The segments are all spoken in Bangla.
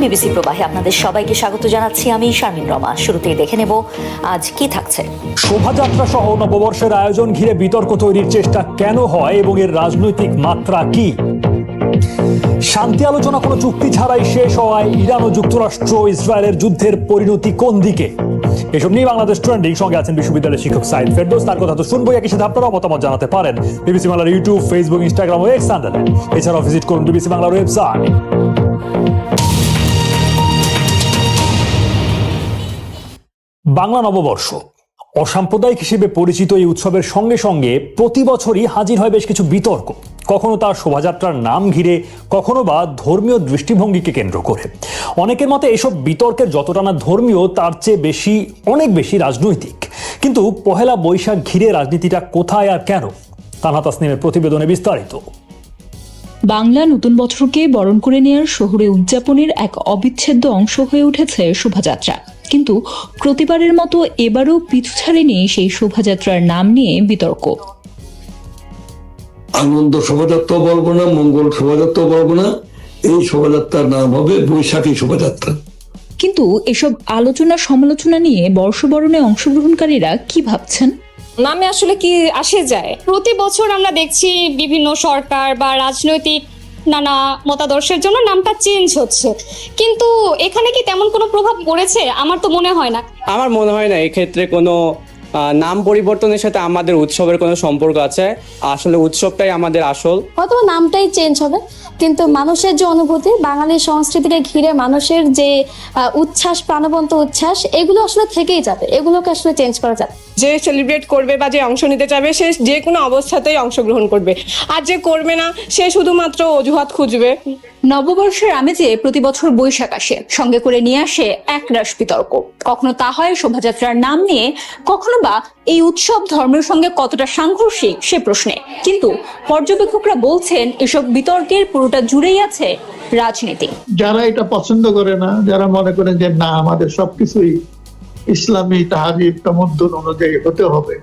বিবিসি প্রবাহে আপনাদের সবাইকে স্বাগত জানাচ্ছি। আমি শারমিন রমা। শুরুতেই দেখে নেব আজ কি থাকছে। শোভাযাত্রা সহ নববর্ষের আয়োজন ঘিরে বিতর্ক তৈরির চেষ্টা কেন হয় এবং এর রাজনৈতিক মাত্রা কি? শান্তি আলোচনা কোনো চুক্তি ছাড়াই শেষ হওয়ায় ইরান ও যুক্তরাষ্ট্র ইসরায়েলের যুদ্ধের পরিণতি কোন দিকে? এসব নিয়ে বাংলাদেশ ট্রেন্ডিং সঙ্গে আছেন বিশ্ববিদ্যালয়ের শিক্ষক সাইদ ফেরদৌস। তার কথা তো শুনবো, একই সাথে আপনারাও মতামত জানাতে পারেন বিবিসি বাংলার ইউটিউব, ফেসবুক, ইনস্টাগ্রাম ও এক্স হ্যান্ডেলে। এছাড়াও ভিজিট করুন বিবিসি বাংলার ওয়েবসাইট। বাংলা নববর্ষ অসাম্প্রদায়িক হিসেবে পরিচিত এই উৎসবের সঙ্গে সঙ্গে প্রতি বছরই হাজির হয় বেশ কিছু বিতর্ক, কখনো তার শোভাযাত্রার নাম ঘিরে, কখনো বা ধর্মীয় দৃষ্টিভঙ্গিকে কেন্দ্র করে। অনেকের মতে এসব বিতর্কের যতটা না ধর্মীয়, তার চেয়ে অনেক বেশি রাজনৈতিক। কিন্তু পহেলা বৈশাখ ঘিরে রাজনীতিটা কোথায় আর কেন? তানহা তাসনিমের প্রতিবেদনে বিস্তারিত। বাংলা নতুন বছরকে বরণ করে নেওয়ার শহুরে উদযাপনের এক অবিচ্ছেদ্য অংশ হয়ে উঠেছে শোভাযাত্রা। কিন্তু প্রতিবারের মতো এবারও পিছু ছাড়েনি সেই শোভাযাত্রার নাম নিয়ে বিতর্ক। আনন্দ শোভাযাত্রা বলবো না, মঙ্গল শোভাযাত্রা বলবো না, এই শোভাযাত্রার নাম হবে বৈশাখী শোভাযাত্রা। কিন্তু এসব আলোচনা সমালোচনা নিয়ে বর্ষবরণে অংশগ্রহণকারীরা কি ভাবছেন? নামে আসলে কি আসে যায়? প্রতি বছর আমরা দেখছি বিভিন্ন সরকার বা রাজনৈতিক নানা মতাদর্শের জন্য নামটা চেঞ্জ হচ্ছে, কিন্তু এখানে কি তেমন কোনো প্রভাব পড়েছে? আমার তো মনে হয় না। আমার মনে হয় না এক্ষেত্রে কোনো নাম পরিবর্তনের সাথে আমাদের উৎসবের কোনো সম্পর্ক আছে। আসলে উৎসবটাই আমাদের আসল। হয়তো নামটাই চেঞ্জ হবে, কিন্তু মানুষের যে অনুভূতি, বাঙালি সংস্কৃতিকে ঘিরে মানুষের যে উচ্ছ্বাস, প্রাণবন্ত উচ্ছ্বাস, এগুলো আসলে থেকেই যাবে। এগুলোকে আসলে চেঞ্জ করা যাবে। যে সেলিব্রেট করবে বা যে অংশ নিতে চাবে সে যে কোনো অবস্থাতেই অংশগ্রহণ করবে, আর যে করবে না সে শুধুমাত্র অজুহাত খুঁজবে। নববর্ষের আমেজে প্রতি বছর বৈশাখ আসে, সঙ্গে করে নিয়ে আসে একরাশ বিতর্ক। কখনো তা হয় শোভাযাত্রার নাম নিয়ে, কখনো বা এই উৎসব ধর্মের সঙ্গে কতটা সাংঘর্ষিক সে প্রশ্নে। কিন্তু পর্যবেক্ষকরা বলছেন এসব বিতর্কের পুরোটা জুড়েই আছে রাজনীতি। যারা এটা পছন্দ করে না, যারা মনে করেন যে না, আমাদের সবকিছুই ইসলামী তাহাজিব তামাদ্দুন অনুযায়ী হতে হবে,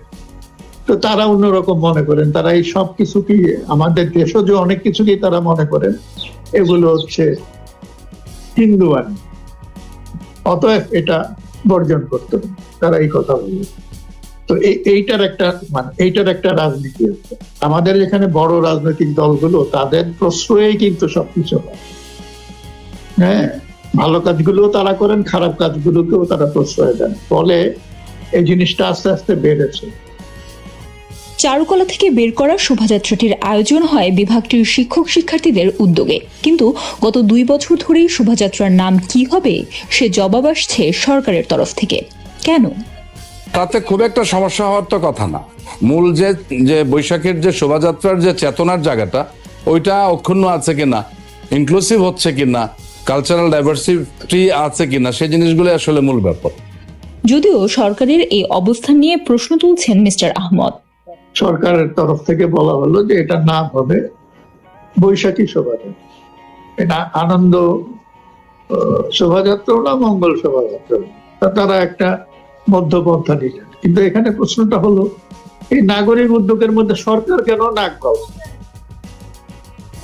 তো তারা অন্যরকম মনে করেন। তারা এই সব কিছুকে, আমাদের দেশজ অনেক কিছুকেই তারা মনে করেন এগুলো হচ্ছে হিন্দু আইন, অতএব এটা বর্জন করতে হবে। তারা এই কথা বলবে। তো এইটার একটা রাজনীতি আছে। আমাদের এখানে বড় রাজনৈতিক দলগুলো তাদের প্রশ্রয়েই কিন্তু সবকিছু হয়। হ্যাঁ, ভালো কাজগুলো তারা করেন, খারাপ কাজগুলোকেও তারা প্রশ্রয় দেন, ফলে এই জিনিসটা আস্তে আস্তে বেড়েছে। চারুকলা থেকে বের করা শোভাযাত্রাটির আয়োজন হয় বিভাগটির শিক্ষক শিক্ষার্থীদের উদ্যোগে। কিন্তু গত 2 বছর ধরেই শোভাযাত্রার নাম কি হবে সে জবাব আসছে সরকারের তরফ থেকে। কেন? তাতে খুব একটা সমস্যা হওয়ার তো কথা না। মূল যে বৈশাখের যে শোভাযাত্রার যে চেতনার জায়গাটা, ওইটা অক্ষুণ্ণ আছে কিনা, ইনক্লুসিভ হচ্ছে কিনা, কালচারাল ডাইভার্সিটি আছে কিনা, সেই জিনিসগুলো আসলে মূল ব্যাপার। যদিও সরকারের এই অবস্থান নিয়ে প্রশ্ন তুলছেন মিস্টার আহমদ। সরকারের তরফ থেকে বলা হলো যে এটার নাম হবে বৈশাখী শোভাযাত্রা। এটা আনন্দ শোভাযাত্রা না মঙ্গল শোভাযাত্রা, তারা একটা মধ্যপন্থা নিলেন। কিন্তু এখানে প্রশ্নটা হলো, এই নাগরিক উদ্যোগের মধ্যে সরকার কেন নাক গলায়?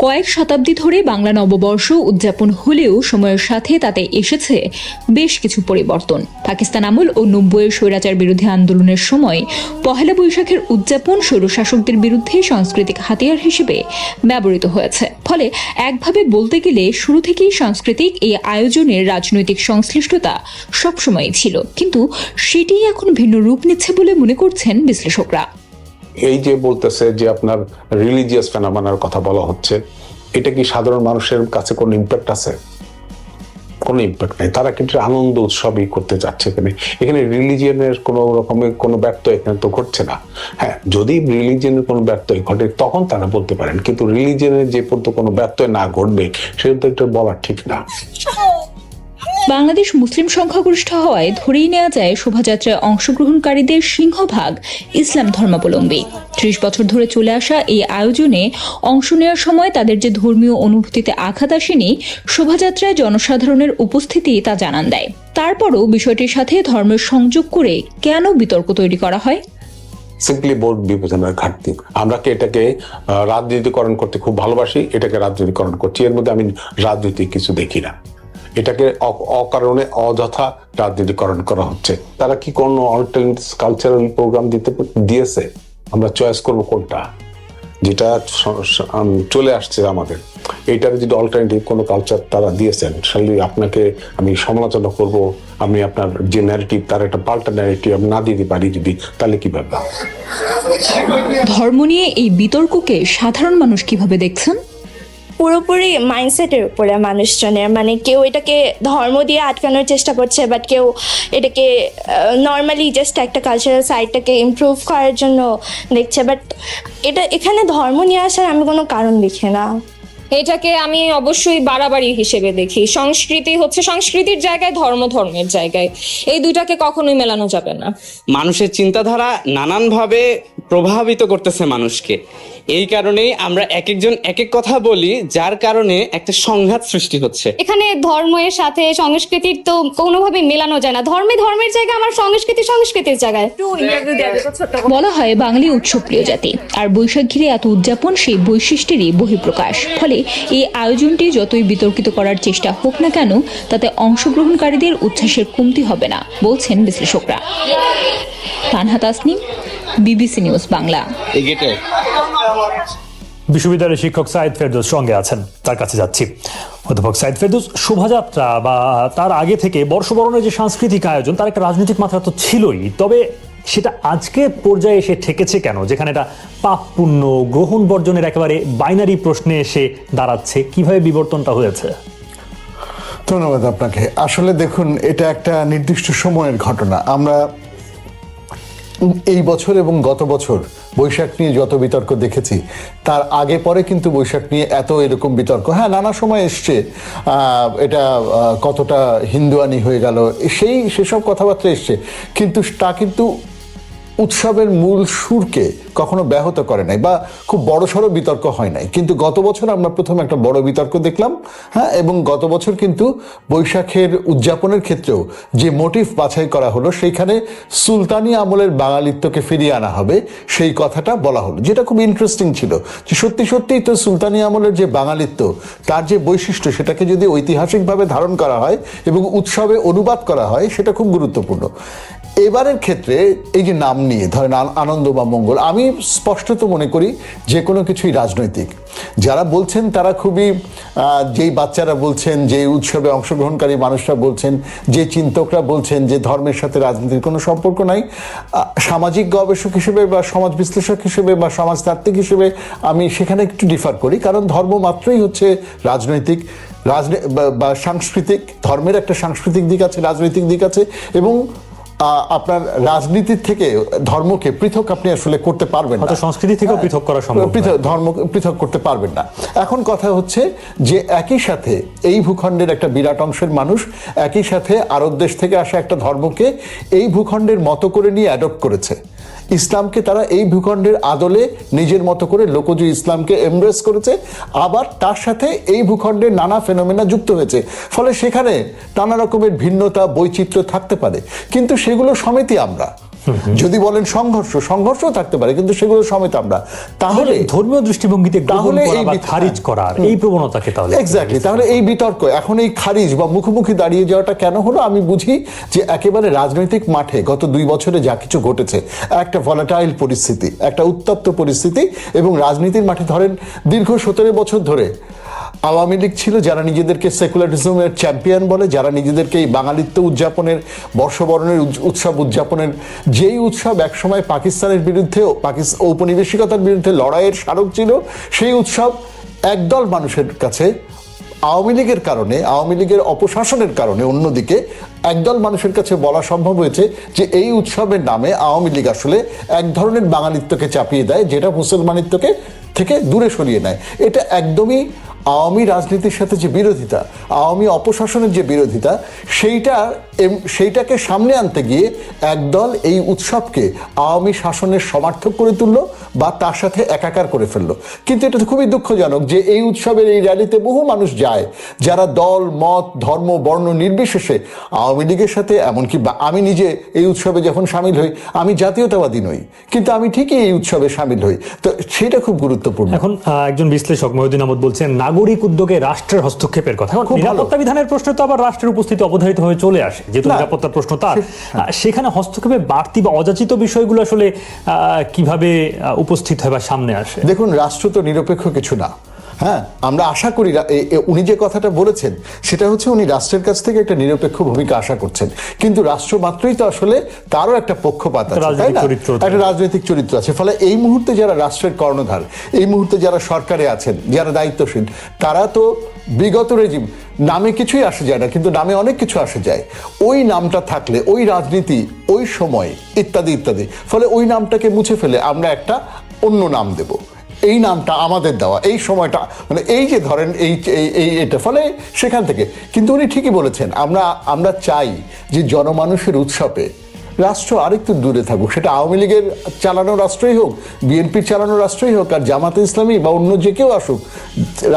কয়েক শতাব্দী ধরে বাংলা নববর্ষ উদযাপন হলেও সময়ের সাথে তাতে এসেছে বেশ কিছু পরিবর্তন। পাকিস্তান আমল ও 90-এর স্বৈরাচার বিরোধী আন্দোলনের সময় পহেলা বৈশাখের উদযাপন স্বৈরশাসকদের বিরুদ্ধে সাংস্কৃতিক হাতিয়ার হিসেবে ব্যবহৃত হয়েছে। ফলে একভাবে বলতে গেলে শুরু থেকেই সাংস্কৃতিক এই আয়োজনের রাজনৈতিক সংশ্লিষ্টতা সবসময়ই ছিল, কিন্তু সেটি এখন ভিন্ন রূপ নিচ্ছে বলে মনে করছেন বিশ্লেষকরা। এই যে বলতেছে যে আপনার রিলিজিয়াস ফেনোমেনার কথা বলা হচ্ছে, এটা কি সাধারণ মানুষের কাছে কোনো ইম্প্যাক্ট আছে? কোনো ইম্প্যাক্ট নাই। তারা কিন্তু আনন্দ উৎসবই করতে চাচ্ছে। এখানে রিলিজিয়নের কোনো রকমের কোনো ব্যত্যয় এখানে তো ঘটছে না। হ্যাঁ, যদি রিলিজিয়নের কোনো ব্যত্যয় ঘটে তখন তারা বলতে পারেন, কিন্তু রিলিজিয়নের যে পর্যন্ত কোনো ব্যত্যয় না ঘটবে সেটা তো এটা বলা ঠিক না। বাংলাদেশ মুসলিম সংখ্যাগরিষ্ঠ হওয়ায় ধরেই নেওয়া যায় শোভাযাত্রায় অংশগ্রহণকারীদের সিংহভাগ ইসলাম ধর্মাবলম্বী। 30 বছর ধরে চলে আসা এই আয়োজনে অংশ নেওয়ার সময় তাদের যে ধর্মীয় অনুভূতিতে আঘাত আসেনি, শোভাযাত্রায় জনসাধারণের উপস্থিতি তা জানান দেয়। তারপরও বিষয়টির সাথে ধর্মের সংযোগ করে কেন বিতর্ক তৈরি করা হয়? সিম্পলি বোর্ড বিবেচনার ঘাটতি। আমরা কি এটাকে রাজনীতিকরণ করতে খুব ভালোবাসি, এটাকে রাজনীতিকরণ করছি, এর মধ্যে আমি রাজনৈতিক কিছু দেখি না। এটাকে অকারণে অযথা রাজনীতিকরণ করা হচ্ছে। তারা কি কোনো অল্টারনেটিভ কালচারাল প্রোগ্রাম দিয়েছে? আমরা চয়েস করব কোনটা, যেটা চলে আসছে আমাদের, এইটার যদি অল্টারনেটিভ কোনো কালচার তারা দিয়েছেন, তাহলে আপনাকে আমি সমালোচনা করব। আমি আপনার যে ন্যারেটিভ, তার একটা পাল্টা ন্যারেটিভ না দিতে পারি যদি, তাহলে কিভাবে? ধর্ম নিয়ে এই বিতর্ককে সাধারণ মানুষ কিভাবে দেখছেন? পুরোপুরি মাইন্ডসেটের উপরে মানুষজনের, মানে কেউ এটাকে ধর্ম দিয়ে আটকানোর চেষ্টা করছে, বাট কেউ এটাকে নর্মালি জাস্ট একটা কালচারাল সাইডটাকে ইমপ্রুভ করার জন্য দেখছে। বাট এখানে ধর্ম নিয়ে আসার আমি কোনো কারণ দেখি না। এটাকে আমি অবশ্যই বাড়াবাড়ি হিসেবে দেখি। সংস্কৃতি হচ্ছে সংস্কৃতির জায়গায়, ধর্ম ধর্মের জায়গায়, এই দুইটাকে কখনোই মেলানো যাবে না। মানুষের চিন্তাধারা নানানভাবে প্রভাবিত করতেছে মানুষকে। এই কারণেই আমরা এক একজন এক এক কথা বলি, যার কারণে একটা সংঘাত সৃষ্টি হচ্ছে। এখানে ধর্মের সাথে সংস্কৃতির তো কোনোভাবেই মেলানো যায় না। ধর্মের জায়গায়, আমার সংস্কৃতির জায়গায়। বলা হয় বাঙালি উৎসবপ্রিয় জাতি, আর বৈশাখ ঘিরে এত উদযাপন সেই বৈশিষ্ট্যেরই বহিঃপ্রকাশ। ফলে এই আয়োজনটি যতই বিতর্কিত করার চেষ্টা হোক না কেন, তাতে অংশগ্রহণকারীদের উচ্ছ্বাসের কমতি হবে না বলছেন বিশ্লেষকরা। Tanha Tasnim, BBC news Bangla. বিশ্ববিদ্যালয়ের শিক্ষক সাইদ ফেরদৌস সঙ্গে আছেন, তার কাছে যাচ্ছি। অধ্যাপক সাইদ ফেরদৌস, শোভাযাত্রা বা তার আগে থেকে বর্ষবরণের যে সাংস্কৃতিক আয়োজন, তার একটা রাজনৈতিক মাত্রা তো ছিলই, তবে সেটা আজকে পর্যায়ে এসে ঠেকেছে কেন, যেখানে এটা পাপ পুণ্য গ্রহণ বর্জনের একেবারে বাইনারি প্রশ্নে এসে দাঁড়াচ্ছে? কিভাবে বিবর্তনটা হয়েছে? ধন্যবাদ আপনাকে। আসলে দেখুন, এটা একটা নির্দিষ্ট সময়ের ঘটনা। আমরা এই বছর এবং গত বছর বৈশাখ নিয়ে যত বিতর্ক দেখেছি, তার আগে পরে কিন্তু বৈশাখ নিয়ে এত এরকম বিতর্ক, হ্যাঁ, নানা সময় এসছে। এটা কতটা হিন্দুয়ানি হয়ে গেল, সেসব কথাবার্তা এসছে, কিন্তু তা কিন্তু উৎসবের মূল সুরকে কখনো ব্যাহত করে নাই বা খুব বড়সড় বিতর্ক হয় নাই। কিন্তু গত বছর আমরা প্রথম একটা বড় বিতর্ক দেখলাম, হ্যাঁ, এবং গত বছর কিন্তু বৈশাখের উদযাপনের ক্ষেত্রেও যে মোটিভ বাছাই করা হলো, সেইখানে সুলতানি আমলের বাঙালিত্বকে ফিরিয়ে আনা হবে, সেই কথাটা বলা হলো, যেটা খুব ইন্টারেস্টিং ছিল। যে সত্যিই তো সুলতানি আমলের যে বাঙালিত্ব, তার যে বৈশিষ্ট্য, সেটাকে যদি ঐতিহাসিকভাবে ধারণ করা হয় এবং উৎসবে অনুবাদ করা হয়, সেটা খুব গুরুত্বপূর্ণ। এবারের ক্ষেত্রে এই যে নাম নিয়ে ধরেন আনন্দ বা মঙ্গল, আমি স্পষ্টত মনে করি যে কোনো কিছুই রাজনৈতিক। যারা বলছেন তারা খুবই, যেই বাচ্চারা বলছেন, যে উৎসবে অংশগ্রহণকারী মানুষরা বলছেন, যে চিন্তকরা বলছেন যে ধর্মের সাথে রাজনীতির কোনো সম্পর্ক নাই, সামাজিক গবেষক হিসেবে বা সমাজ বিশ্লেষক হিসেবে বা সমাজতাত্ত্বিক হিসেবে আমি সেখানে একটু ডিফার করি। কারণ ধর্ম মাত্রই হচ্ছে রাজনৈতিক বা সাংস্কৃতিক। ধর্মের একটা সাংস্কৃতিক দিক আছে, রাজনৈতিক দিক আছে, এবং আপনার রাজনীতির থেকে ধর্মকে পৃথক আপনি আসলে করতে পারবেন না, সংস্কৃতি থেকেও পৃথক করা সম্ভব, ধর্ম পৃথক করতে পারবেন না। এখন কথা হচ্ছে যে একই সাথে এই ভূখণ্ডের একটা বিরাট অংশের মানুষ একই সাথে আরব দেশ থেকে আসা একটা ধর্মকে এই ভূখণ্ডের মতো করে নিয়ে অ্যাডপ্ট করেছে। ইসলামকে তারা এই ভূখণ্ডের আদলে নিজের মতো করে লোকজ ইসলামকে এমব্রেস করেছে, আবার তার সাথে এই ভূখণ্ডের নানা ফেনোমেনা যুক্ত হয়েছে। ফলে সেখানে নানা রকমের ভিন্নতা, বৈচিত্র্য থাকতে পারে, কিন্তু সেগুলো সমেতই আমরা। যদি বলেন সংঘর্ষও থাকতে পারে, কিন্তু সেগুলো সমেত আমরা। তাহলে ধর্মীয় দৃষ্টিভঙ্গিতে তাহলে এই খারিজ করার এই প্রবণতাকে, তাহলে এক্স্যাক্টলি, তাহলে এই বিতর্ক এখন এই খারিজ বা মুখোমুখি দাঁড়িয়ে যাওয়াটা কেন হলো? আমি বুঝি যে একেবারে রাজনৈতিক মাঠে গত 2 বছরে যা কিছু ঘটেছে, একটা ভলাটাইল পরিস্থিতি, একটা উত্তপ্ত পরিস্থিতি, এবং রাজনীতির মাঠে ধরেন দীর্ঘ 17 বছর ধরে আওয়ামী লীগ ছিল, যারা নিজেদেরকে সেকুলারিজমের চ্যাম্পিয়ন বলে, যারা নিজেদেরকে এই বাঙালিত্ব উদযাপনের, বর্ষবরণের উৎসব উদযাপনের, যেই উৎসব একসময় পাকিস্তানের বিরুদ্ধে, ঔপনিবেশিকতার বিরুদ্ধে লড়াইয়ের স্মারক ছিল, সেই উৎসব একদল মানুষের কাছে আওয়ামী লীগের কারণে, আওয়ামী লীগের অপশাসনের কারণে অন্যদিকে একদল মানুষের কাছে বলা সম্ভব হয়েছে যে এই উৎসবের নামে আওয়ামী লীগ আসলে এক ধরনের বাঙালিত্বকে চাপিয়ে দেয়, যেটা মুসলমানিত্বকে থেকে দূরে সরিয়ে নেয়। এটা একদমই আওয়ামী রাজনীতির সাথে যে বিরোধিতা, আওয়ামী অপশাসনের যে বিরোধিতা, সেইটাকে সামনে আনতে গিয়ে একদল এই উৎসবকে আওয়ামী শাসনের সমার্থক করে তুললো বা তার সাথে একাকার করে ফেললো। কিন্তু এটা তো খুবই দুঃখজনক যে এই উৎসবের এই র্যালিতে বহু মানুষ যায়, যারা দল, মত, ধর্ম, বর্ণ নির্বিশেষে আওয়ামী লীগের সাথে, এমনকি আমি নিজে এই উৎসবে যখন সামিল হই, আমি জাতীয়তাবাদী নই, কিন্তু আমি ঠিকই এই উৎসবে সামিল হই। তো সেটা খুব গুরুত্বপূর্ণ। এখন একজন বিশ্লেষক মহিউদ্দিন আহমদ বলছেন, নাগরিক উদ্যোগে রাষ্ট্রের হস্তক্ষেপের কথা। এখন খুব ভালো। নিরাপত্তা বিধানের প্রশ্নে তো আবার রাষ্ট্রের উপস্থিতি অবধারিত হয়ে চলে আসে, যেহেতু না। নিরাপত্তার প্রশ্ন তার। সেখানে হস্তক্ষেপে বাড়তি বা অযাচিত বিষয়গুলো আসলে কিভাবে উপস্থিত হয় বা সামনে আসে? দেখুন, রাষ্ট্র তো নিরপেক্ষ কিছু না। হ্যাঁ, আমরা আশা করি উনি যে কথাটা বলেছেন সেটা হচ্ছে উনি রাষ্ট্রের কাছ থেকে একটা নিরপেক্ষ ভূমিকা আশা করছেন, কিন্তু রাষ্ট্র মাত্রই তো আসলে তারও একটা পক্ষপাত আছে, তাই না? একটা রাজনৈতিক চরিত্র আছে। ফলে এই মুহূর্তে যারা রাষ্ট্রের কর্ণধার, এই মুহূর্তে যারা সরকারে আছেন, যারা দায়িত্বশীল, তারা তো বিগত রেজিম, নামে কিছুই আসে যায় না কিন্তু নামে অনেক কিছু আসে যায়। ওই নামটা থাকলে, ওই রাজনীতি, ওই সময় ইত্যাদি ইত্যাদি, ফলে ওই নামটাকে মুছে ফেলে আমরা একটা অন্য নাম দেব। এই নামটা আমাদের দেওয়া, এই সময়টা, মানে এই যে ধরেন এটা, ফলে সেখান থেকে। কিন্তু উনি ঠিকই বলেছেন, আমরা চাই যে জনমানুষের উৎসবে রাষ্ট্র আরেকটু দূরে থাকুক। সেটা আওয়ামী লীগের চালানো রাষ্ট্রই হোক, বিএনপির চালানো রাষ্ট্রই হোক, আর জামাতে ইসলামী বা অন্য যে কেউ আসুক,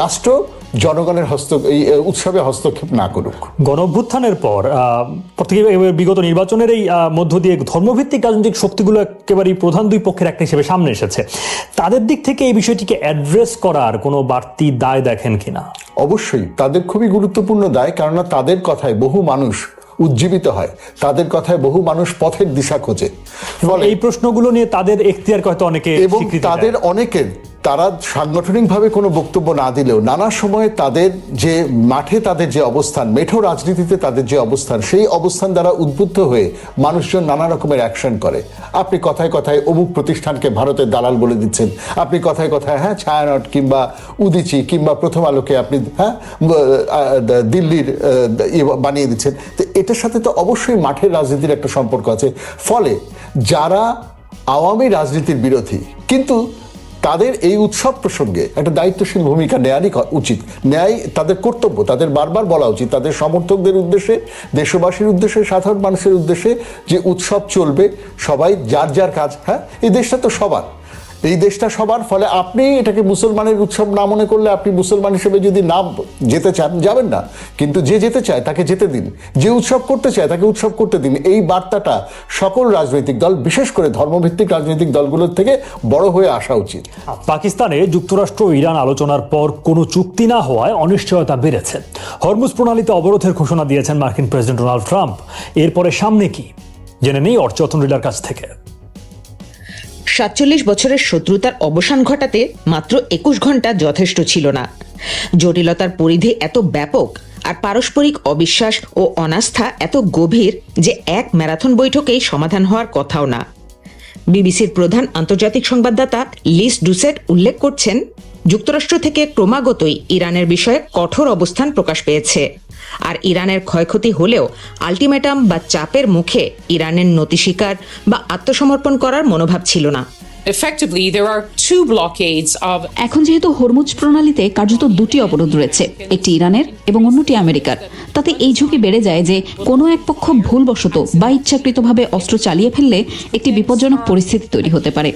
রাষ্ট্র জনগণের এই উৎসবে হস্তক্ষেপ না করুক। গণঅভ্যুত্থানের পর বিগত নির্বাচনের এই মধ্য দিয়ে ধর্মভিত্তিক রাজনৈতিক শক্তিগুলো একেবারেই প্রধান দুই পক্ষের একটা হিসেবে সামনে এসেছে। তাদের দিক থেকে এই বিষয়টিকে অ্যাড্রেস করার কোনো বাড়তি দায় দেখেন কিনা? অবশ্যই তাদের খুবই গুরুত্বপূর্ণ দায়, কেননা তাদের কথায় বহু মানুষ উজ্জীবিত হয়, তাদের কথায় বহু মানুষ পথের দিশা খোঁজে। এই প্রশ্নগুলো নিয়ে তাদের এখতিয়ারকে হয়তো অনেকে এবং তাদের অনেকের, তারা সাংগঠনিকভাবে কোনো বক্তব্য না দিলেও নানা সময় তাদের যে মাঠে তাদের যে অবস্থান, মেঠো রাজনীতিতে তাদের যে অবস্থান, সেই অবস্থান দ্বারা উদ্বুদ্ধ হয়ে মানুষজন নানা রকমের অ্যাকশন করে। আপনি কথায় কথায় অমুক প্রতিষ্ঠানকে ভারতের দালাল বলে দিচ্ছেন, আপনি কথায় কথায় ছায়ানট কিংবা উদিচি কিংবা প্রথম আলোকে আপনি দিল্লির বানিয়ে দিচ্ছেন। তো এটার সাথে তো অবশ্যই মাঠের রাজনীতির একটা সম্পর্ক আছে। ফলে যারা আওয়ামী রাজনীতির বিরোধী, কিন্তু তাদের এই উৎসব প্রসঙ্গে একটা দায়িত্বশীল ভূমিকা নেয়ারই উচিত, নেয়াই তাদের কর্তব্য। তাদের বারবার বলা উচিত তাদের সমর্থকদের উদ্দেশ্যে, দেশবাসীর উদ্দেশ্যে, সাধারণ মানুষের উদ্দেশ্যে, যে উৎসব চলবে, সবাই যার যার কাজ। এই দেশটা তো সবার, এই দেশটা সবার। ফলে আপনি এটাকে মুসলমানের উৎসব না মনে করলে, আপনি মুসলমান হিসেবে যদি না যেতে চান, যাবেন না, কিন্তু যে যেতে চায় তাকে যেতে দিন, যে উৎসব করতে চায় তাকে উৎসব করতে দিন। এই বার্তাটা সকল রাজনৈতিক দল, বিশেষ করে ধর্মভিত্তিক রাজনৈতিক দলগুলোর থেকে বড় হয়ে আসা উচিত। পাকিস্তানে যুক্তরাষ্ট্র ইরান আলোচনার পর কোনো চুক্তি না হওয়ায় অনিশ্চয়তা বেড়েছে। হরমুজ প্রণালীতে অবরোধের ঘোষণা দিয়েছেন মার্কিন প্রেসিডেন্ট ডোনাল্ড ট্রাম্প। এরপরে সামনে কি, জেনে নেই অর্চতন রিলার কাছ থেকে। ৪৭ বছরের শত্রুতার অবসান ঘটাতে মাত্র ২১ ঘন্টা যথেষ্ট ছিল না। জটিলতার পরিধি এত ব্যাপক আর পারস্পরিক অবিশ্বাস ও অনাস্থা এত গভীর যে এক ম্যারাথন বৈঠকেই সমাধান হওয়ার কথাও না। বিবিসির প্রধান আন্তর্জাতিক সংবাদদাতা লিস ডুসেট উল্লেখ করছেন, যুক্তরাষ্ট্র থেকে ক্রমাগতই ইরানের বিষয়ে কঠোর অবস্থান প্রকাশ পেয়েছে। আর ইরানের ক্ষয়ক্ষতি হলেও আলটিমেটাম বা চাপের মুখে ইরানের নতি স্বীকার বা আত্মসমর্পণ করার মনোভাব ছিল না। Effectively, there are two blockades of. এখন যেহেতু হরমুজ প্রণালীতে কার্যত দুটি অবরোধ রয়েছে, একটি ইরানের এবং অন্যটি আমেরিকার, তাতে এই ঝুঁকি বেড়ে যায় যে কোনো এক পক্ষ ভুলবশত বা ইচ্ছাকৃতভাবে অস্ত্র চালিয়ে ফেললে একটি বিপজ্জনক পরিস্থিতি তৈরি হতে পারে।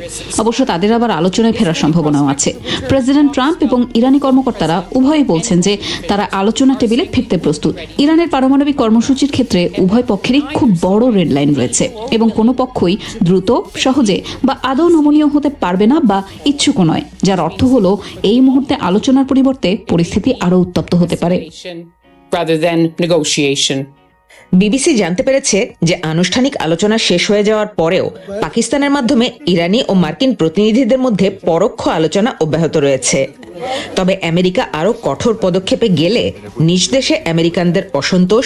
অবশ্য তাদের আবার আলোচনায় ফেরার সম্ভাবনাও আছে। প্রেসিডেন্ট ট্রাম্প এবং ইরানি কর্মকর্তারা উভয়ই বলছেন যে তারা আলোচনা টেবিলে ফিরতে প্রস্তুত। ইরানের পারমাণবিক কর্মসূচির ক্ষেত্রে উভয় পক্ষেরই খুব বড় রেড লাইন রয়েছে এবং কোনো পক্ষই দ্রুত, সহজে বা আদৌ নমনীয় হতে পারবে না বা ইচ্ছুক নয়, যার অর্থ হলো এই মুহূর্তে আলোচনার পরিবর্তে পরিস্থিতি আরো উত্তপ্ত হতে পারে। বিবিসি জানতে পেরেছে যে আনুষ্ঠানিক আলোচনা শেষ হয়ে যাওয়ার পরেও পাকিস্তানের মাধ্যমে ইরানি ও মার্কিন প্রতিনিধিদের মধ্যে পরোক্ষ আলোচনা অব্যাহত রয়েছে। তবে আমেরিকা আরো কঠোর পদক্ষেপে গেলে নিজ দেশে আমেরিকানদের অসন্তোষ,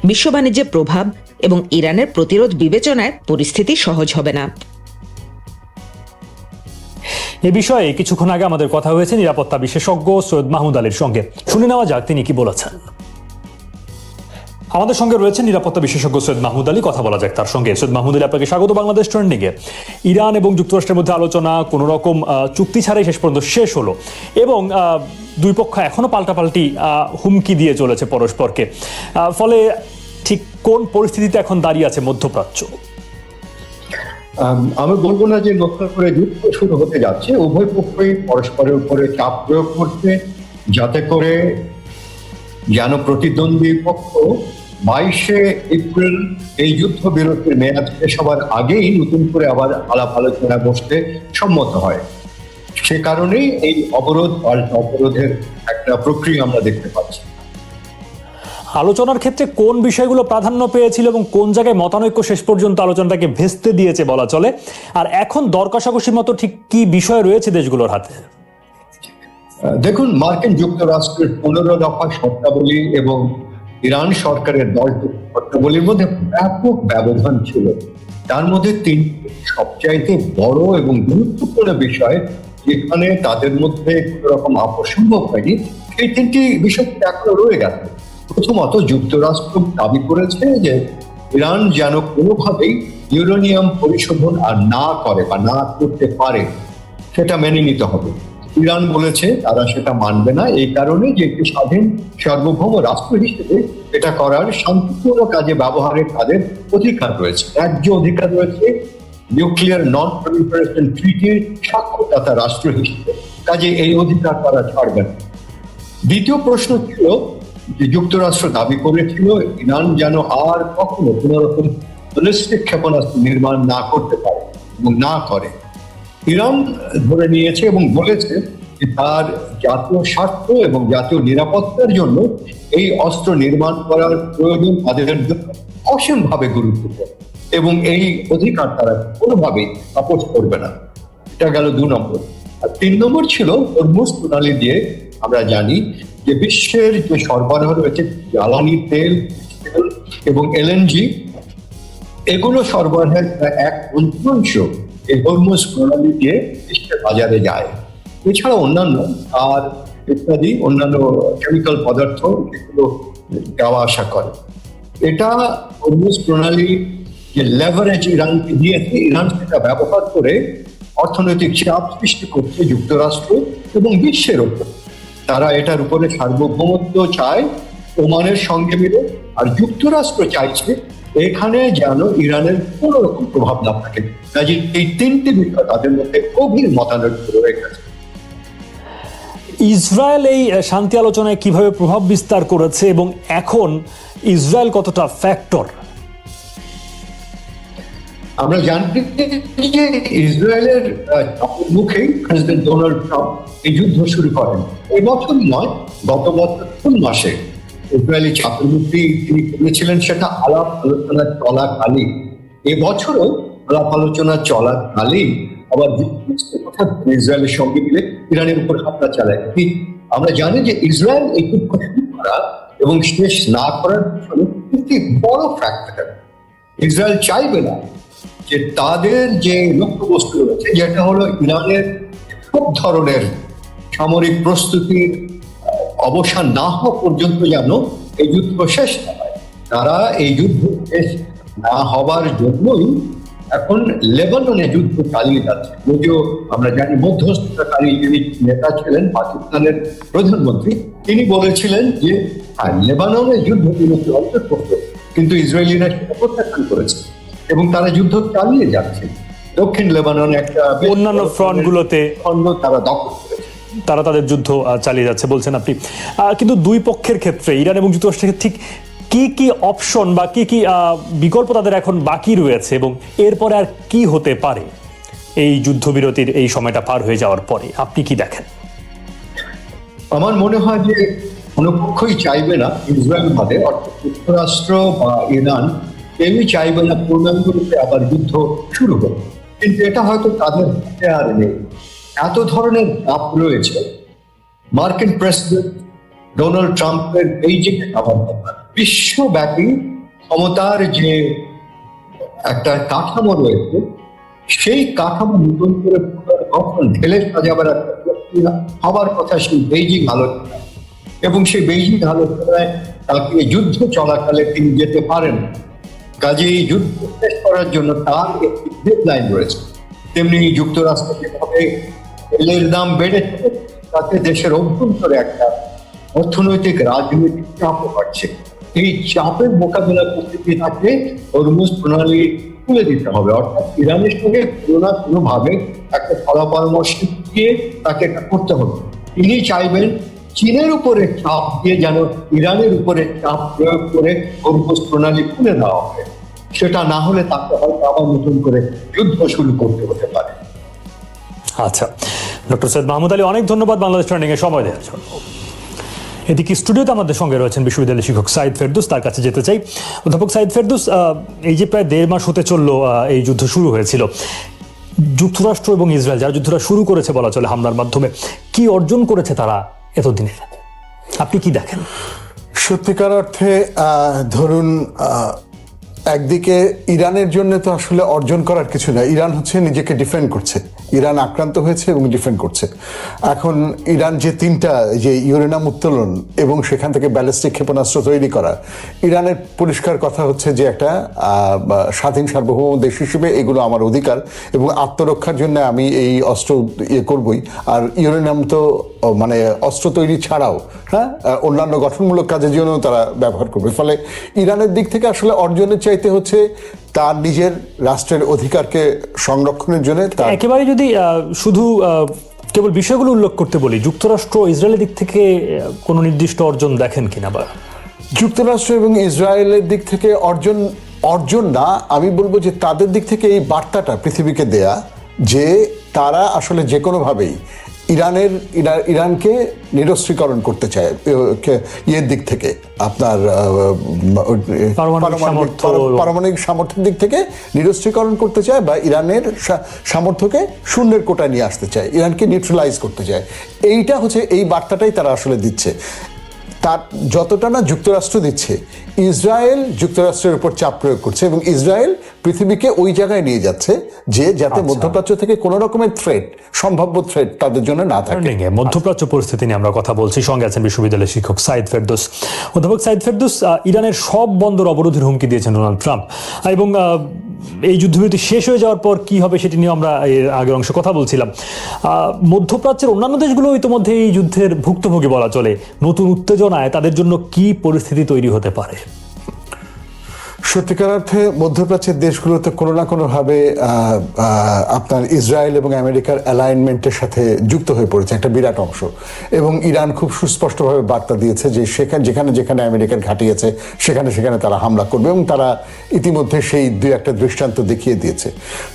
বিশ্ব বাণিজ্যে প্রভাব এবং ইরানের প্রতিরোধ বিবেচনায় পরিস্থিতি সহজ হবে না। এ বিষয়ে কিছুক্ষণ আগে আমাদের কথা হয়েছে নিরাপত্তা বিশেষজ্ঞ সৈয়দ মাহমুদ আলীর সঙ্গে। শুনে নেওয়া যাক তিনি কি বলেছেন। আমাদের সঙ্গে রয়েছেন নিরাপত্তা বিশেষজ্ঞ সৈয়দ মাহমুদ আলী, কথা বলা যাক তার সঙ্গে। সৈয়দ মাহমুদ আলী, আপনাকে স্বাগত বাংলাদেশ ট্রেন্ডিংয়ে। ইরান এবং যুক্তরাষ্ট্রের মধ্যে আলোচনা কোনো রকম চুক্তি ছাড়াই শেষ পর্যন্ত শেষ হলো এবং দুই পক্ষ এখনো পাল্টাপাল্টি হুমকি দিয়ে চলেছে পরস্পরকে। ফলে ঠিক কোন পরিস্থিতিতে এখন দাঁড়িয়ে আছে মধ্যপ্রাচ্য? আমি বলবো না যে নতুন করে যুদ্ধ শুরু হতে যাচ্ছে। উভয় পক্ষই পরস্পরের উপরে চাপ প্রয়োগ করছে যাতে করে যেন প্রতিদ্বন্দ্বী পক্ষ 22শে এপ্রিল এই যুদ্ধ বিরতির মেয়াদ শেষ হবার আগেই নতুন করে আবার আলাপ আলোচনা বসতে সম্মত হয়। সে কারণেই এই অবরোধ পাল্টা অবরোধের একটা প্রক্রিয়া আমরা দেখতে পাচ্ছি। আলোচনার ক্ষেত্রে কোন বিষয়গুলো প্রাধান্য পেয়েছিল এবং কোন জায়গায় মতানৈক্য শেষ পর্যন্ত আলোচনাটাকে ভেস্তে দিয়েছে বলা চলে, আর এখন দর কষাকষির মতো ঠিক কি বিষয় রয়েছে দেশগুলোর হাতে? দেখুন, মার্কিন যুক্তরাষ্ট্রের 15 দফা শর্তাবলী এবং ইরান সরকারের 10 দফা শর্তাবলীর মধ্যে ব্যাপক ব্যবধান ছিল। তার মধ্যে তিনটি সবচাইতে বড় এবং গুরুত্বপূর্ণ বিষয় যেখানে তাদের মধ্যে কোন রকম আপোষ সম্ভব হয়নি, সেই তিনটি বিষয় এখনো রয়ে গেছে। প্রথমত, যুক্তরাষ্ট্র দাবি করেছে যে ইরান যেন কোনোভাবেই ইউরেনিয়াম পরিশোধন আর না করে বা না করতে পারে, সেটা মেনে নিতে হবে। ইরান বলেছে তারা সেটা মানবে না, এই কারণে যে একটি স্বাধীন সার্বভৌম রাষ্ট্র হিসেবে এটা করার শান্তিপূর্ণ কাজে ব্যবহারের তাদের অধিকার রয়েছে, ন্যায্য অধিকার রয়েছে নিউক্লিয়ার নন প্রলিফারেশন ট্রিটির স্বাক্ষরদাতা রাষ্ট্র হিসেবে, কাজে এই অধিকার তারা ছাড়বে না। দ্বিতীয় প্রশ্ন ছিল যে যুক্তরাষ্ট্র দাবি করেছিল ইরান যেন আর কখনো কোন রকম ব্যালিস্টিক ক্ষেপণাস্ত্র নির্মাণ না করতে পারে এবং না করে। ইরান ধরে নিয়েছে এবং বলেছে যে তার জাতীয় স্বার্থ এবং জাতীয় নিরাপত্তার জন্য এই অস্ত্র নির্মাণ করার প্রয়োজন তাদের জন্য অসীমভাবে গুরুত্বপূর্ণ এবং এই অধিকার তারা কোনোভাবেই আপোস করবে না। এটা গেল 2 নম্বর। আর 3 নম্বর ছিল হরমুজ প্রণালী দিয়ে আমরা জানি যে বিশ্বের যে সরবরাহ রয়েছে জ্বালানি তেল এবং এলএনজি, এগুলো সরবরাহের প্রায় 1/5 এই হরমুজ প্রণালী দিয়ে বিশ্বের বাজারে যায়। এছাড়া অন্যান্য আর ইত্যাদি অন্যান্য কেমিক্যাল পদার্থ এগুলো যাওয়া আসা করে। এটা হরমুজ প্রণালী যে লেভারেজ ইরানকে দিয়েছে, ইরান সেটা ব্যবহার করে অর্থনৈতিক চাপ সৃষ্টি করছে যুক্তরাষ্ট্র এবং বিশ্বের ওপর। তারা এটার উপরে সার্বভৌমত্ব চায় ওমানের সঙ্গে মিলে, আর যুক্তরাষ্ট্র চাইছে এখানে যেন ইরানের কোন রকম প্রভাব না থাকে। কাজে এই 3টি বিষয় তাদের মধ্যে গভীর মতানৈক্য রয়ে গেছে। ইসরায়েল এই শান্তি আলোচনায় কিভাবে প্রভাব বিস্তার করেছে এবং এখন ইসরায়েল কতটা ফ্যাক্টর? আমরা জানি যে ইসরায়েলের মুখেই প্রেসিডেন্ট ডোনাল্ড ট্রাম্প এই যুদ্ধ শুরু করেন। এই বছর নয়, গত বছর জুন মাসে ইসরায়েলি ছাত্রমন্ত্রী তিনি করেছিলেন, সেটা আলাপ আলোচনা চলাকালীন। এবছরও আলাপ আলোচনা চলাকালীন আবার ইসরায়েলের সঙ্গে মিলে ইরানের উপর হামলা চালায়। আমরা জানি যে ইসরায়েল এই যুদ্ধ শুরু করা এবং শেষ না করার পিছনে একটি বড় ফ্যাক্টর। ইসরায়েল চাইবে না যে তাদের যে লক্ষ্যবস্তু রয়েছে, যেটা হলো ইরানের সব ধরনের সামরিক প্রস্তুতির অবসান না হওয়া পর্যন্ত যেন এই যুদ্ধ শেষ না হয়। তারা এই যুদ্ধ শেষ না হবার জন্যই এখন লেবাননে যুদ্ধ চালিয়ে যাচ্ছে। যদিও আমরা জানি মধ্যস্থতাকারী যিনি নেতা ছিলেন পাকিস্তানের প্রধানমন্ত্রী, তিনি বলেছিলেন যে লেবাননে যুদ্ধ বিরতি অন্তর্ভুক্ত, কিন্তু ইসরায়েলিরা সেটা প্রত্যাখ্যান করেছে এবং তারা যুদ্ধ চালিয়ে যাচ্ছে। দক্ষিণ লেবাননে একটা অন্যান্য ফ্রন্টগুলোতে তারা দখল করেছে, তারা তাদের যুদ্ধ চালিয়ে যাচ্ছে বলছেন আপনি। কিন্তু দুই পক্ষের ক্ষেত্রে ইরান এবং যুক্তরাষ্ট্রের ঠিক কি কি অপশন বা কি কি বিকল্প তাদের এখন বাকি রয়েছে এবং এরপরে আর কি হতে পারে এই যুদ্ধবিরতির এই সময়টা পার হয়ে যাওয়ার পরে, আপনি কি দেখেন? আমার মনে হয় যে কোনো পক্ষই চাইবে না ইসরায়েল বাদে, অর্থাৎ যুক্তরাষ্ট্র বা ইরান, কেউই চাইবে না পূর্ণাঙ্গরূপে আবার যুদ্ধ শুরু হোক। কিন্তু এটা হয়তো তাদের হাতে আর নেই। এত ধরনের চাপ রয়েছে। মার্কিন প্রেসিডেন্ট ডোনাল্ড ট্রাম্পের এই যে বিশ্বব্যাপী ক্ষমতার যে একটা কাঠামো রয়েছে, সেই কাঠামো নতুন করে কখন ঢেলে সাজাবার একটা প্রক্রিয়া হবার কথা সেই বেইজিং আলোচনা, এবং সেই বেইজিং আলোচনায় তাকে যুদ্ধ চলাকালে তিনি যেতে পারেন। কাজেই যুদ্ধ শেষ করার জন্য তার একটি ডেডলাইন রয়েছে। তেমনি যুক্তরাষ্ট্র যেভাবে তেলের দাম বেড়েছে, তাতে দেশের অভ্যন্তরে একটা অর্থনৈতিক রাজনৈতিক চাপও বাড়ছে। এই চাপের মোকাবিলা করতে গিয়ে তাকে হরমুজ প্রণালী খুলে দিতে হবে, অর্থাৎ ইরানের সঙ্গে কোনো না কোনোভাবে একটা ফলাপরামর্শ দিয়ে তাকে এটা করতে হবে। তিনি চাইবেন চীনের উপরে চাপ দিয়ে যেন ইরানের উপরে চাপ প্রয়োগ করে হরমুজ প্রণালী খুলে দেওয়া হয়। সেটা না হলে তাকে হয়তো আবার নতুন করে যুদ্ধ শুরু করতে হতে পারে। আচ্ছা, ডক্টর সৈয়দ মাহমুদ আলী, অনেক ধন্যবাদ বাংলাদেশ ট্রেন্ডিং এ সময় দেওয়ার জন্য। এদিকে স্টুডিওতে আমাদের সঙ্গে রয়েছেন বিশ্ববিদ্যালয়ের শিক্ষক সাইদ ফেরদৌস, তার কাছে যেতে চাই। অধ্যাপক সাইদ ফেরদৌস, এই যে প্রায় 1.5 মাস হতে চললো এই যুদ্ধ শুরু হয়েছিল, যুক্তরাষ্ট্র এবং ইসরায়েল যারা যুদ্ধটা শুরু করেছে বলা চলে হামলার মাধ্যমে, কি অর্জন করেছে তারা এতদিনে, আপনি কি দেখেন? সত্যিকার অর্থে ধরুন, একদিকে ইরানের জন্য তো আসলে অর্জন করার কিছু না। ইরান হচ্ছে নিজেকে ডিফেন্ড করছে, ইরান আক্রান্ত হয়েছে এবং ডিফেন্ড করছে। এখন ইরান যে 3টা যে ইউরেনিয়াম উত্তোলন এবং সেখান থেকে ব্যালিস্টিক ক্ষেপণাস্ত্র তৈরি করা, ইরানের পরিষ্কার কথা হচ্ছে যে একটা স্বাধীন সার্বভৌম দেশ হিসেবে এগুলো আমার অধিকার এবং আত্মরক্ষার জন্য আমি এই অস্ত্র করবই। আর ইউরেনিয়াম তো মানে অস্ত্র তৈরি ছাড়াও অন্যান্য গঠনমূলক কাজের জন্য তারা ব্যবহার করবে। ফলে ইরানের দিক থেকে আসলে অর্জনের চাইতে হচ্ছে তার নিজের রাষ্ট্রের অধিকারকে সংরক্ষণের জন্য। একেবারে যদি শুধু কেবল বিষয়গুলো উল্লেখ করতে বলি, যুক্তরাষ্ট্র ইসরায়েলের দিক থেকে কোনো নির্দিষ্ট অর্জন দেখেন কিনা? বা যুক্তরাষ্ট্র এবং ইসরায়েলের দিক থেকে অর্জন না, আমি বলবো যে তাদের দিক থেকে এই বার্তাটা পৃথিবীকে দেয়া যে তারা আসলে যে কোনোভাবেই ইরানকে নিরস্ত্রীকরণ করতে চায়, ইয়ের দিক থেকে আপনার পারমাণবিক সামর্থ্যের দিক থেকে নিরস্ত্রীকরণ করতে চায় বা ইরানের সামর্থ্যকে শূন্যের কোটায় নিয়ে আসতে চায়, ইরানকে নিউট্রালাইজ করতে চায়। এইটা হচ্ছে এই বার্তাটাই তারা আসলে দিচ্ছে। তার যতটা না যুক্তরাষ্ট্র দিচ্ছে, ইসরায়েল যুক্তরাষ্ট্রের উপর চাপ প্রয়োগ করছে এবং ইসরায়েল পৃথিবীকে ওই জায়গায় নিয়ে যাচ্ছে যে যাতে মধ্যপ্রাচ্য থেকে কোনো রকমের সম্ভাব্য থ্রেট তাদের জন্য না থাকে। মধ্যপ্রাচ্য পরিস্থিতি নিয়ে আমরা কথা বলছি, সঙ্গে আছেন বিশ্ববিদ্যালয়ের শিক্ষক সাইদ ফেরদৌস। অধ্যাপক সাইদ ফেরদৌস, ইরানের সব বন্দর অবরোধের হুমকি দিয়েছেন ডোনাল্ড ট্রাম্প এবং এই যুদ্ধবিরতি শেষ হয়ে যাওয়ার পর কি হবে সেটি নিয়ে আমরা এর আগের অংশে কথা বলছিলাম। মধ্যপ্রাচ্যের অন্যান্য দেশগুলো ইতিমধ্যে এই যুদ্ধের ভুক্তভোগী বলা চলে। নতুন উত্তেজনায় তাদের জন্য কি পরিস্থিতি তৈরি হতে পারে? সত্যিকার অর্থে মধ্যপ্রাচ্যের দেশগুলোতে কোনো না কোনোভাবে আপনার ইসরায়েল এবং আমেরিকার অ্যালাইনমেন্টের সাথে যুক্ত হয়ে পড়েছে একটা বিরাট অংশ। এবং ইরান খুব সুস্পষ্টভাবে বার্তা দিয়েছে যে যেখানে যেখানে আমেরিকার ঘাঁটি আছে সেখানে সেখানে তারা হামলা করবে এবং তারা ইতিমধ্যে সেই 2-1টা দৃষ্টান্ত দেখিয়ে দিয়েছে।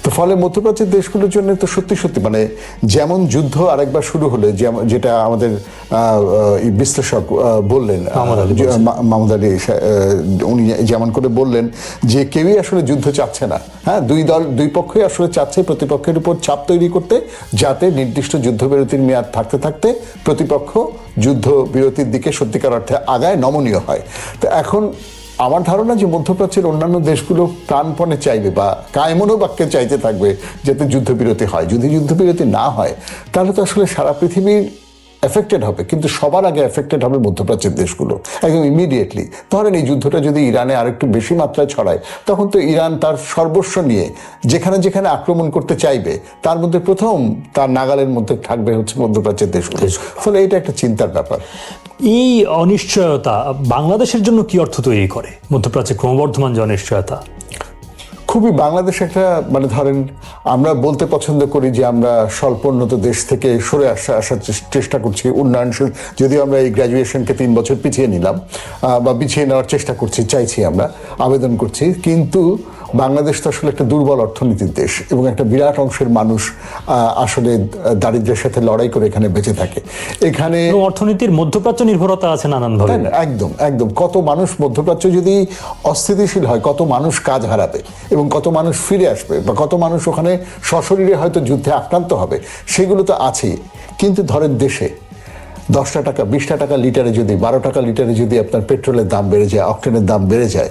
তো ফলে মধ্যপ্রাচ্যের দেশগুলোর জন্য তো সত্যি সত্যি মানে যেমন যুদ্ধ আরেকবার শুরু হলে যেটা আমাদের বিশ্লেষক বললেন, মাহমুদ আলী, উনি যেমন করে বললেন যে কেউই আসলে যুদ্ধ চাচ্ছে না। দুই পক্ষই আসলে চাচ্ছে প্রতিপক্ষের উপর চাপ তৈরি করতে, যাতে নির্দিষ্ট যুদ্ধবিরতির মেয়াদ থাকতে থাকতে প্রতিপক্ষ যুদ্ধবিরতির দিকে সত্যিকার অর্থে আগায়, নমনীয় হয়। তো এখন আমার ধারণা যে মধ্যপ্রাচ্যের অন্যান্য দেশগুলো প্রাণপণে চাইবে বা কায়মনোবাক্যে চাইতে থাকবে যাতে যুদ্ধবিরতি হয়। যদি যুদ্ধবিরতি না হয় তাহলে তো আসলে সারা পৃথিবীর এফেক্টেড হবে, কিন্তু সবার আগে এফেক্টেড হবে মধ্যপ্রাচ্যের দেশগুলো একদম ইমিডিয়েটলি। ধরেন এই যুদ্ধটা যদি ইরানে আরেকটু বেশি মাত্রায় ছড়ায়, তখন তো ইরান তার সর্বস্ব নিয়ে যেখানে যেখানে আক্রমণ করতে চাইবে তার মধ্যে প্রথম তার নাগালের মধ্যে থাকবে হচ্ছে মধ্যপ্রাচ্যের দেশগুলো। ফলে এটা একটা চিন্তার ব্যাপার। এই অনিশ্চয়তা বাংলাদেশের জন্য কি অর্থ তৈরি করে? মধ্যপ্রাচ্যে ক্রমবর্ধমান যে অনিশ্চয়তা, খুবই বাংলাদেশ একটা মানে ধরেন আমরা বলতে পছন্দ করি যে আমরা স্বল্পোন্নত দেশ থেকে সরে আসার চেষ্টা করছি, উন্নয়নশীল, যদিও আমরা এই গ্র্যাজুয়েশনকে 3 বছর পিছিয়ে নিলাম বা পিছিয়ে নেওয়ার চেষ্টা করছি, চাইছি, আমরা আবেদন করছি। কিন্তু বাংলাদেশ তো আসলে একটা দুর্বল অর্থনীতির দেশ এবং একটা বিরাট অংশের মানুষ আসলে দারিদ্র্যের সাথে লড়াই করে এখানে বেঁচে থাকে। এখানে অর্থনীতির মধ্যপ্রাচ্য নির্ভরতা আছে নানানভাবে। একদম একদম কত মানুষ মধ্যপ্রাচ্য যদি অস্থিতিশীল হয়, কত মানুষ কাজ হারাবে এবং কত মানুষ ফিরে আসবে বা কত মানুষ ওখানে সশরীরে হয়তো যুদ্ধে আক্রান্ত হবে, সেগুলো তো আছেই। কিন্তু ধরেন দেশে 10 টাকা 20 টাকা লিটারে যদি 12 টাকা লিটারে যদি আপনার পেট্রোলের দাম বেড়ে যায়, অক্টেনের দাম বেড়ে যায়,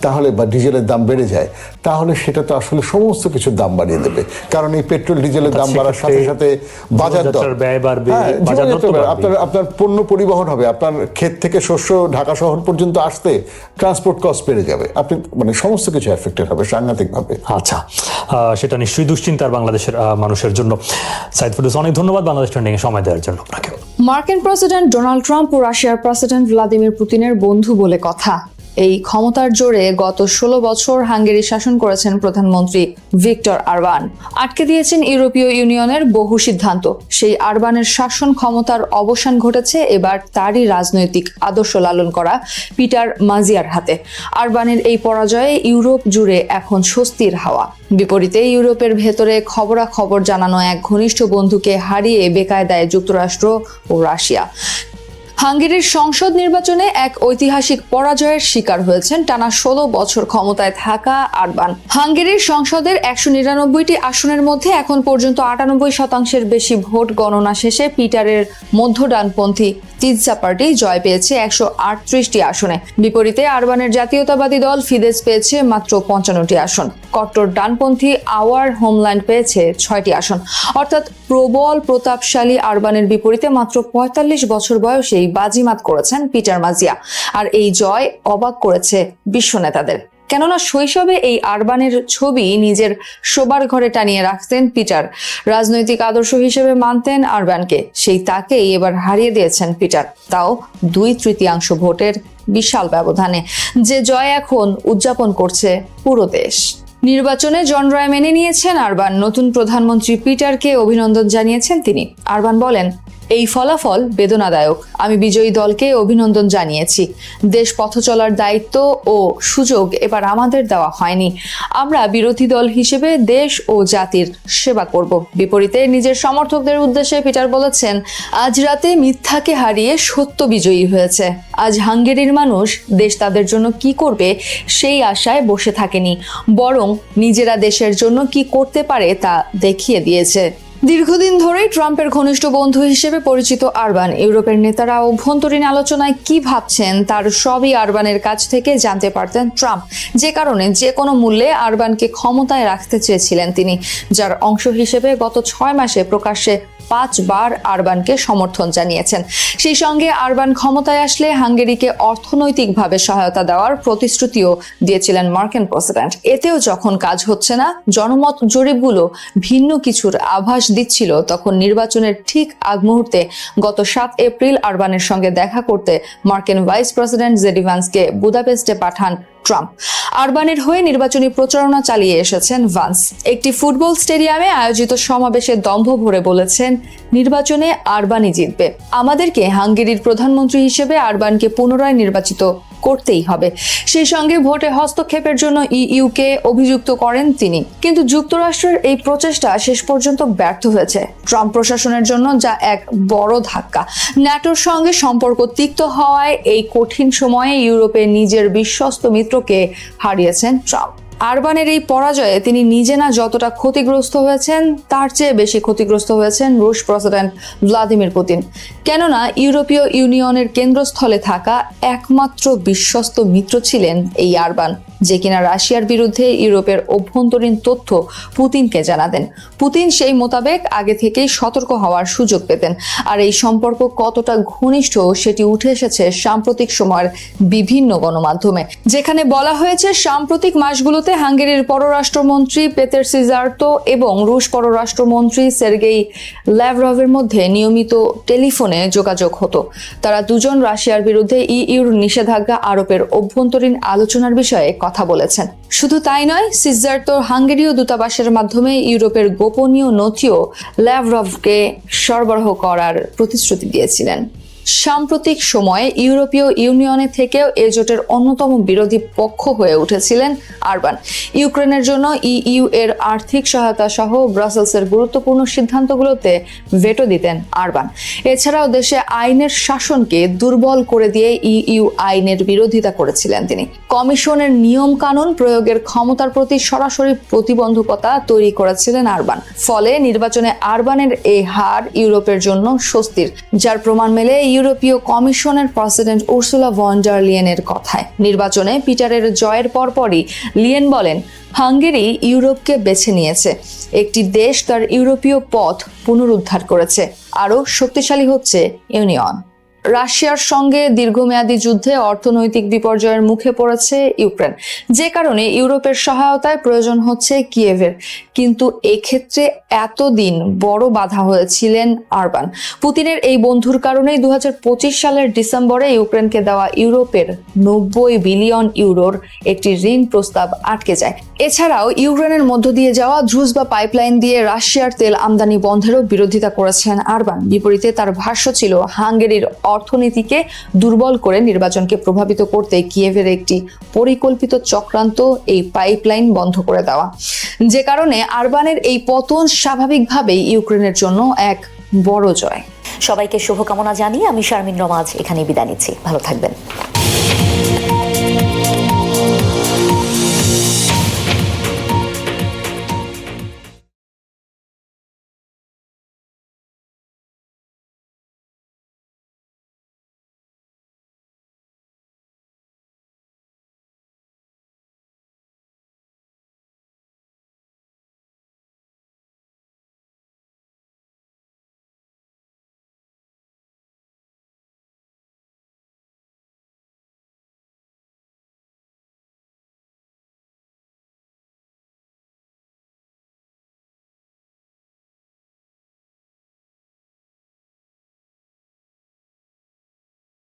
তাহলে বা ডিজেলের দাম বেড়ে যায়, তাহলে সেটা তো আসলে সমস্ত কিছুর দাম বাড়িয়ে দেবে। কারণ এই পেট্রোল ডিজেলের দাম বাড়ার সাথে সাথে বাজার দর ব্যয় বাড়বে, আপনার পণ্য পরিবহন হবে, আপনার ক্ষেত থেকে শস্য ঢাকা শহর পর্যন্ত আসতে ট্রান্সপোর্ট কস্ট বেড়ে যাবে, আপনি মানে সমস্ত কিছু এফেক্টেড হবে সাংঘাতিকভাবে। আচ্ছা, সেটা নিশ্চয়ই দুশ্চিন্তার বাংলাদেশের মানুষের জন্য। সাইদ ফেরদৌস, অনেক ধন্যবাদ বাংলাদেশ ট্রেন্ডিং এ সময় দেওয়ার জন্য আপনাকে। মার্কিন প্রেসিডেন্ট ডোনাল্ড ট্রাম্প ও রাশিয়ার প্রেসিডেন্ট ভ্লাদিমির পুতিনের বন্ধু বলে কথা। এই ক্ষমতার জোরে গত 16 বছর হাঙ্গেরি শাসন করেছেন প্রধানমন্ত্রী ভিক্টর অরবান। আটকে দিয়েছেন ইউরোপীয় ইউনিয়নের বহু সিদ্ধান্ত। সেই অরবানের শাসন ক্ষমতার অবসান ঘটেছে এবার তারই রাজনৈতিক আদর্শ লালন করা পিটার মাজিয়ার হাতে। অরবানের এই পরাজয়ে ইউরোপ জুড়ে এখন স্বস্তির হাওয়া। বিপরীতে ইউরোপের ভেতরে খবরাখবর জানানো এক ঘনিষ্ঠ বন্ধুকে হারিয়ে বেকায়দায় যুক্তরাষ্ট্র ও রাশিয়া। হাঙ্গেরির সংসদ নির্বাচনে এক ঐতিহাসিক পরাজয়ের শিকার হয়েছেন টানা 16 বছর ক্ষমতায় থাকা অরবান। হাঙ্গেরির সংসদের 199টি আসনের মধ্যে এখন পর্যন্ত 98% বেশি ভোট গণনা শেষে পিটারের মধ্য ডানপন্থী তিৎজা পার্টি জয় পেয়েছে 138টি আসনে। বিপরীতে অরবানের জাতীয়তাবাদী দল ফিদেস পেয়েছে মাত্র 55টি আসন। কট্টর ডানপন্থী আওয়ার হোমল্যান্ড পেয়েছে 6টি আসন। অর্থাৎ প্রবল প্রতাপশালী অরবানের বিপরীতে মাত্র 45 বছর বয়সেই বাজিমাত করেছেন পিটার মাজিয়া। আর এই জয় অবাক করেছে বিশ্ব নেতাদের। কেননা শৈশবে এই অরবানের ছবি নিজের শোবার ঘরে টানিয়ে রাখতেন পিটার। রাজনৈতিক আদর্শ হিসেবে মানতেন অরবানকে। সেই তাকেই এবার হারিয়ে দিয়েছেন পিটার, তাও 2/3 ভোটের বিশাল ব্যবধানে। যে জয় এখন উদযাপন করছে পুরো দেশ। নির্বাচনে জনরায় মেনে নিয়েছেন অরবান। নতুন প্রধানমন্ত্রী পিটারকে অভিনন্দন জানিয়েছেন তিনি। অরবান বলেন, এই ফলাফল বেদনাদায়ক। আমি বিজয়ী দলকে অভিনন্দন জানিয়েছি। দেশ পথ চলার দায়িত্ব ও সুযোগ এবার আমাদের দেওয়া হয়নি। আমরা বিরোধী দল হিসেবে দেশ ও জাতির সেবা করব। বিপরীতে নিজের সমর্থকদের উদ্দেশ্যে পিটার বলেছেন, আজ রাতে মিথ্যাকে হারিয়ে সত্য বিজয়ী হয়েছে। আজ হাঙ্গেরির মানুষ দেশ তাদের জন্য কি করবে সেই আশায় বসে থাকেনি, বরং নিজেরা দেশের জন্য কি করতে পারে তা দেখিয়ে দিয়েছে। দীর্ঘদিন ধরেই ট্রাম্পের ঘনিষ্ঠ বন্ধু হিসেবে পরিচিত অরবান। ইউরোপের নেতারা অভ্যন্তরীণ আলোচনায় কি ভাবছেন তার সবই অরবানের কাছ থেকে জানতে পারতেন ট্রাম্প। যে কারণে যে কোনো মূল্যে অরবানকে ক্ষমতায় রাখতে চেয়েছিলেন তিনি, যার অংশ হিসেবে গত 6 মাসে প্রকাশ্যে 5 বার অরবানকে সমর্থন জানিয়েছেন। সেই সঙ্গে অরবান ক্ষমতায় আসলে হাঙ্গেরিকে অর্থনৈতিকভাবে সহায়তা দেওয়ার প্রতিশ্রুতিও দিয়েছিলেন মার্কিন প্রেসিডেন্ট। এতেও যখন কাজ হচ্ছে না, জনমত জরিপগুলো ভিন্ন কিছুর আভাস দিচ্ছিল, তখন নির্বাচনের ঠিক আগ মুহূর্তে গত 7 এপ্রিল অরবানের সঙ্গে দেখা করতে মার্কিন ভাইস প্রেসিডেন্ট জেডি ভান্সকে বুদাপেস্টে পাঠান ট্রাম্প। অরবানের হয়ে নির্বাচনী প্রচারণা চালিয়ে এসেছেন ভান্স। একটি ফুটবল স্টেডিয়ামে আয়োজিত সমাবেশে দম্ভ ভরে বলেছেন, নির্বাচনে অরবানই জিতবে। আমাদেরকে হাঙ্গেরির প্রধানমন্ত্রী হিসেবে অরবানকে পুনরায় নির্বাচিত করতেই হবে। সেই সঙ্গে ভোটে হস্তক্ষেপের জন্য ইইউকে অভিযুক্ত করেন তিনি। কিন্তু যুক্তরাষ্ট্রের এই প্রচেষ্টা শেষ পর্যন্ত ব্যর্থ হয়েছে ট্রাম্প প্রশাসনের জন্য, যা এক বড় ধাক্কা। ন্যাটোর সঙ্গে সম্পর্ক তিক্ত হওয়ায় এই কঠিন সময়ে ইউরোপের নিজের বিশ্বস্ত মিত্রকে হারিয়েছেন ট্রাম্প। অরবানের এই পরাজয়ে তিনি নিজে না যতটা ক্ষতিগ্রস্ত হয়েছেন, তার চেয়ে বেশি ক্ষতিগ্রস্ত হয়েছেন রুশ প্রেসিডেন্ট ভ্লাদিমির পুতিন। কেননা ইউরোপীয় ইউনিয়নের কেন্দ্রস্থলে থাকা একমাত্র বিশ্বস্ত মিত্র ছিলেন এই অরবান, যে কিনা রাশিয়ার বিরুদ্ধে ইউরোপের অভ্যন্তরীণ তথ্য পুতিনকে জানাতেন। পুতিন সেই মোতাবেক আগে থেকেই সতর্ক হওয়ার সুযোগ পেতেন। আর এই সম্পর্ক কতটা ঘনিষ্ঠ সেটি উঠে এসেছে সাম্প্রতিক সময়ের বিভিন্ন গণমাধ্যমে, যেখানে বলা হয়েছে সাম্প্রতিক মাসগুলোতে হাঙ্গেরির পররাষ্ট্রমন্ত্রী পেতের সিজার্তো এবং রুশ পররাষ্ট্রমন্ত্রী সের্গেই ল্যাভরভের মধ্যে নিয়মিত টেলিফোনে যোগাযোগ হতো। তারা দুজন রাশিয়ার বিরুদ্ধে ইইউর নিষেধাজ্ঞা আরোপের অভ্যন্তরীণ আলোচনার বিষয়ে কথা বলেছেন। শুধু তাই নয়, সিজার্তোর হাঙ্গেরীয় দূতাবাসের মাধ্যমে ইউরোপের গোপনীয় নথিও ল্যাভরভকে সরবরাহ করার প্রতিশ্রুতি দিয়েছিলেন। সাম্প্রতিক সময়ে ইউরোপীয় ইউনিয়নে থেকেও এ জোটের অন্যতম বিরোধী পক্ষ হয়ে উঠেছিলেন অরবান। ইউক্রেনের জন্য ইইউ এর আর্থিক সহায়তা সহ ব্রাসেলসের গুরুত্বপূর্ণ সিদ্ধান্তগুলোতে ভেটো দিতেন অরবান। এছাড়াও দেশে আইনের শাসনকে দুর্বল করে দিয়ে ইইউ আইনের বিরোধিতা করেছিলেন তিনি। কমিশনের নিয়ম কানুন প্রয়োগের ক্ষমতার প্রতি সরাসরি প্রতিবন্ধকতা তৈরি করেছিলেন অরবান। ফলে নির্বাচনে অরবানের এই হার ইউরোপের জন্য স্বস্তির, যার প্রমাণ মেলে ইউরোপীয় কমিশনের প্রেসিডেন্ট উর্সুলা ভন ডার লিয়েনের কথায়। নির্বাচনে পিটারের জয়ের পরপরই লিয়েন বলেন, হাঙ্গেরি ইউরোপকে বেছে নিয়েছে। একটি দেশ তার ইউরোপীয় পথ পুনরুদ্ধার করেছে। আরও শক্তিশালী হচ্ছে ইউনিয়ন। রাশিয়ার সঙ্গে দীর্ঘমেয়াদী যুদ্ধে অর্থনৈতিক বিপর্যয়ের মুখে পড়েছে ইউক্রেন, যে কারণে ইউরোপের সহায়তায় প্রয়োজন হচ্ছে কিয়েভের। কিন্তু এক্ষেত্রে এতদিন বড় বাধা হয়েছিলেন আরবান। পুতিনের এই বন্ধুর কারণেই 2025 সালের ডিসেম্বরে ইউক্রেনকে দেওয়া ইউরোপের 90 বিলিয়ন ইউরোর একটি ঋণ প্রস্তাব আটকে যায়। এছাড়াও ইউক্রেনের মধ্য দিয়ে যাওয়া দ্রুজ বা পাইপলাইন দিয়ে রাশিয়ার তেল আমদানি বন্ধেরও বিরোধিতা করেছেন আরবান। বিপরীতে তার ভাষ্য ছিল হাঙ্গেরির অর্থনীতিকে দুর্বল করে নির্বাচনকে প্রভাবিত করতে কিয়েভের একটি পরিকল্পিত চক্রান্ত এই পাইপলাইন বন্ধ করে দেওয়া, যে কারণে আরবানের এই পতন স্বাভাবিকভাবেই ইউক্রেনের জন্য এক বড় জয়। সবাইকে শুভকামনা জানিয়ে আমি শারমিন রমা আজ এখানেই বিদায় নিচ্ছি। ভালো থাকবেন।